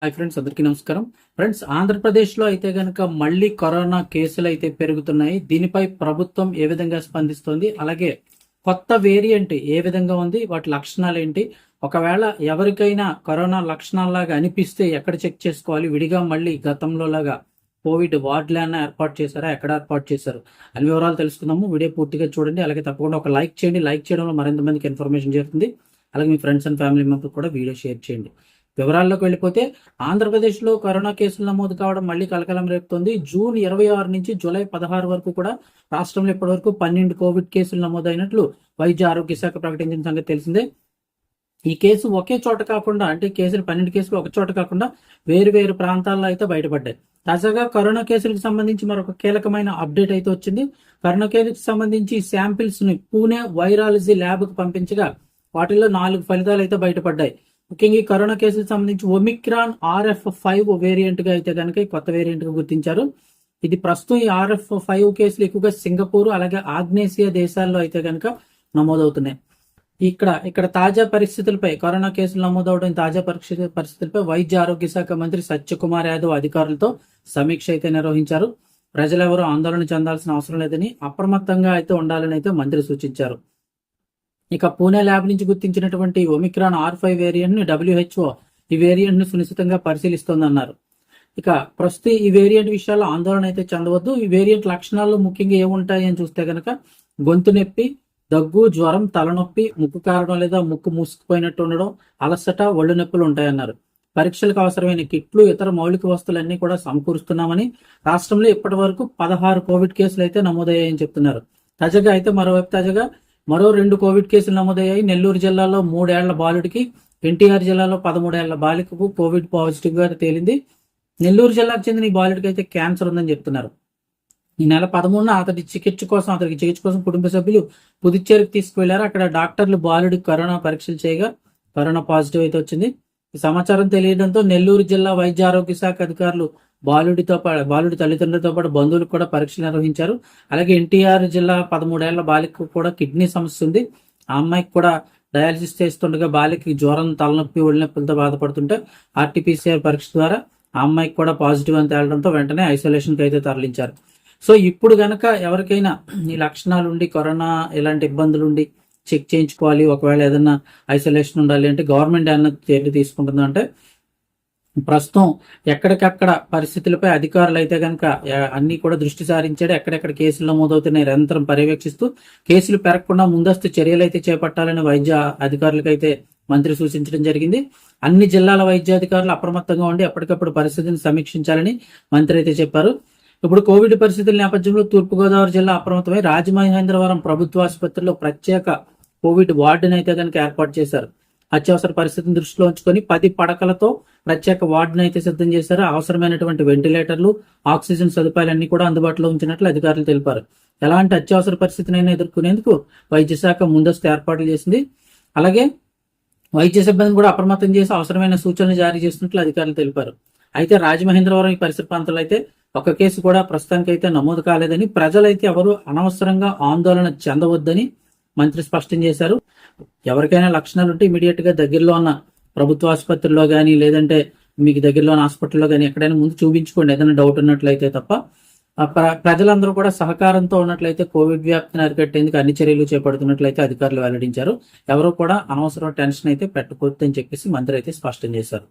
Hi friends, అందరికీ నమస్కారం. Friends, ఆంధ్రప్రదేశ్లో అయితే కనుక మళ్ళీ కరోనా కేసులు అయితే పెరుగుతున్నాయి. దీనిపై ప్రభుత్వం ఏ విధంగా స్పందిస్తోంది, అలాగే కొత్త వేరియంట్ ఏ విధంగా ఉంది, వాటి లక్షణాలు ఏంటి, ఒకవేళ ఎవరికైనా కరోనా లక్షణాలలాగా అనిపిస్తే ఎక్కడ చెక్ చేసుకోవాలి, విడిగా మళ్ళీ గతంలో లాగా కోవిడ్ వార్డులైనా ఏర్పాటు చేశారా, ఎక్కడ ఏర్పాటు చేశారు అన్ని వివరాలు తెలుసుకుందాము. వీడియో పూర్తిగా చూడండి. అలాగే తప్పకుండా ఒక లైక్ చేయండి. లైక్ చేయడంలో మరింత మందికి ఇన్ఫర్మేషన్ చేరుతుంది. అలాగే మీ ఫ్రెండ్స్ అండ్ ఫ్యామిలీ మెంబర్ కూడా వీడియో షేర్ చేయండి. వివరాల్లోకి వెళ్ళిపోతే, ఆంధ్రప్రదేశ్లో కరోనా కేసులు నమోదు కావడం మళ్ళీ కలకలం రేపుతోంది. జూన్ 26 నుంచి జూలై 16 వరకు కూడా రాష్ట్రంలో ఇప్పటివరకు 12 కోవిడ్ కేసులు నమోదైనట్లు వైద్య ఆరోగ్య శాఖ ప్రకటించిన సంగతి తెలిసిందే. ఈ కేసు ఒకే చోట కాకుండా, అంటే కేసులు 12 కేసులు ఒక చోట కాకుండా వేరు వేరు ప్రాంతాల్లో అయితే బయటపడ్డాయి. తాజాగా కరోనా కేసులకు సంబంధించి మరొక కీలకమైన అప్డేట్ అయితే వచ్చింది. కరోనా కేసులకు సంబంధించి శాంపిల్స్ ని పూణే వైరాలజీ ల్యాబ్ కు పంపించగా వాటిల్లో 4 ఫలితాలు అయితే బయటపడ్డాయి. ముఖ్యంగా ఈ కరోనా కేసులకు సంబంధించి ఒమిక్రాన్ RF5 వేరియంట్ గా అయితే కనుక ఈ కొత్త వేరియంట్ గా గుర్తించారు. ఇది ప్రస్తుతం ఈ RF5 కేసులు ఎక్కువగా సింగపూర్ అలాగే ఆగ్నేసియా దేశాల్లో అయితే కనుక నమోదవుతున్నాయి. ఇక్కడ తాజా పరిస్థితులపై, కరోనా కేసులు నమోదవడం తాజా పరిస్థితులపై వైద్య ఆరోగ్య శాఖ మంత్రి సత్యకుమార్ యాదవ్ అధికారులతో సమీక్ష అయితే నిర్వహించారు. ప్రజలెవరూ ఆందోళన చెందాల్సిన అవసరం లేదని, అప్రమత్తంగా అయితే ఉండాలని అయితే మంత్రి సూచించారు. ఇక పూణే ల్యాబ్ నుంచి గుర్తించినటువంటి ఒమిక్రాన్ R5 వేరియంట్ ని WHO ఈ వేరియంట్ ను సునిశ్చితంగా పరిశీలిస్తోందన్నారు. ఇక ప్రస్తుతం ఈ వేరియంట్ విషయాల్లో ఆందోళన అయితే చెందవద్దు. ఈ వేరియంట్ లక్షణాలు ముఖ్యంగా ఏముంటాయి అని చూస్తే కనుక గొంతు నొప్పి, దగ్గు, జ్వరం, తలనొప్పి, ముక్కు కారడం లేదా ముక్కు మూసుకుపోయినట్టు ఉండడం, అలసట, ఒళ్ళు నొప్పులు ఉంటాయన్నారు. పరీక్షలకు అవసరమైన కిట్లు, ఇతర మౌలిక వస్తువులన్నీ కూడా సమకూరుస్తున్నామని, రాష్ట్రంలో ఇప్పటి వరకు 16 కోవిడ్ కేసులు అయితే నమోదయ్యాయని చెప్తున్నారు. తాజాగా మరో 2 కోవిడ్ కేసులు నమోదయ్యాయి. నెల్లూరు జిల్లాలో 3 ఏళ్ల బాలుడికి, ఎన్టీఆర్ జిల్లాలో 13 ఏళ్ల బాలికకు కోవిడ్ పాజిటివ్ గా తేలింది. నెల్లూరు జిల్లాకు చెందిన ఈ బాలుడికి అయితే క్యాన్సర్ ఉందని చెప్తున్నారు. ఈ నెల 13న అతనికి చికిత్స కోసం కుటుంబ సభ్యులు పుదుచ్చేరికి తీసుకువెళ్లారు. అక్కడ డాక్టర్లు బాలుడికి కరోనా పరీక్షలు చేయగా కరోనా పాజిటివ్ అయితే వచ్చింది. ఈ సమాచారం తెలియడంతో నెల్లూరు జిల్లా వైద్య ఆరోగ్య శాఖ అధికారులు బాలుడి తల్లిదండ్రులతో పాటు బంధువులకు కూడా పరీక్షలు నిర్వహించారు. అలాగే ఎన్టీఆర్ జిల్లా 13 ఏళ్ల బాలికకు కూడా కిడ్నీ సమస్య ఉంది. ఆ అమ్మాయికి కూడా డయాలసిస్ చేస్తుండగా బాలికకి జ్వరం, తలనొప్పి, ఒళ్ళనొప్పులతో బాధపడుతుంటే RT-PCR పరీక్ష ద్వారా ఆ అమ్మాయికి కూడా పాజిటివ్ అని తేలడంతో వెంటనే ఐసోలేషన్కి అయితే తరలించారు. సో ఇప్పుడు గనక ఎవరికైనా ఈ లక్షణాలు ఉండి, కరోనా ఇలాంటి ఇబ్బందులు ఉండి చెక్ చేయించుకోవాలి, ఒకవేళ ఏదైనా ఐసోలేషన్ ఉండాలి అంటే గవర్నమెంట్ ఏమన్నా చర్యలు తీసుకుంటుందంటే, ప్రస్తుతం ఎక్కడికక్కడ పరిస్థితులపై అధికారులు అయితే కనుక అన్ని కూడా దృష్టి సారించాడు. ఎక్కడెక్కడ కేసులు నమోదవుతున్నాయి నిరంతరం పర్యవేక్షిస్తూ కేసులు పెరగకుండా ముందస్తు చర్యలు అయితే చేపట్టాలని వైద్య అధికారులకైతే మంత్రి సూచించడం జరిగింది. అన్ని జిల్లాల వైద్యాధికారులు అప్రమత్తంగా ఉండి ఎప్పటికప్పుడు పరిస్థితిని సమీక్షించాలని మంత్రి అయితే చెప్పారు. ఇప్పుడు కోవిడ్ పరిస్థితుల నేపథ్యంలో తూర్పుగోదావరి జిల్లా అప్రమత్తమై రాజమహేంద్రవరం ప్రభుత్వ ఆసుపత్రిలో ప్రత్యేక కోవిడ్ వార్డును అయితే కనుక ఏర్పాటు చేశారు. అత్యవసర పరిస్థితిని దృష్టిలో ఉంచుకొని 10 పడకలతో ప్రత్యేక వార్డును అయితే సిద్ధం చేశారు. అవసరమైనటువంటి వెంటిలేటర్లు, ఆక్సిజన్ సదుపాయాలన్నీ కూడా అందుబాటులో ఉంచినట్లు అధికారులు తెలిపారు. ఎలాంటి అత్యవసర పరిస్థితినైనా ఎదుర్కొనేందుకు వైద్య శాఖ ముందస్తు ఏర్పాట్లు చేసింది. అలాగే వైద్య సిబ్బందిని కూడా అప్రమత్తం చేసి అవసరమైన సూచనలు జారీ చేస్తున్నట్లు అధికారులు తెలిపారు. అయితే రాజమహేంద్రవరం ఈ పరిసర ప్రాంతాల్లో అయితే ఒక కేసు కూడా ప్రస్తుతానికి అయితే నమోదు కాలేదని, ప్రజలైతే ఎవరు అనవసరంగా ఆందోళన చెందవద్దని మంత్రి స్పష్టం చేశారు. ఎవరికైనా లక్షణాలు ఉంటే ఇమీడియట్ గా దగ్గరలో ఉన్న ప్రభుత్వ ఆసుపత్రిలో కానీ, లేదంటే మీకు దగ్గరలో ఉన్న హాస్పిటల్లో కానీ ఎక్కడైనా ముందు చూపించుకోండి ఏదైనా డౌట్ ఉన్నట్లయితే తప్ప. ప్రజలందరూ కూడా సహకారంతో ఉన్నట్లయితే కోవిడ్ వ్యాప్తిని అరికట్టేందుకు అన్ని చర్యలు చేపడుతున్నట్లయితే అధికారులు వెల్లడించారు. ఎవరో కూడా అనవసరం టెన్షన్ అయితే పెట్టకూడదని చెప్పేసి మంత్రి అయితే స్పష్టం చేశారు.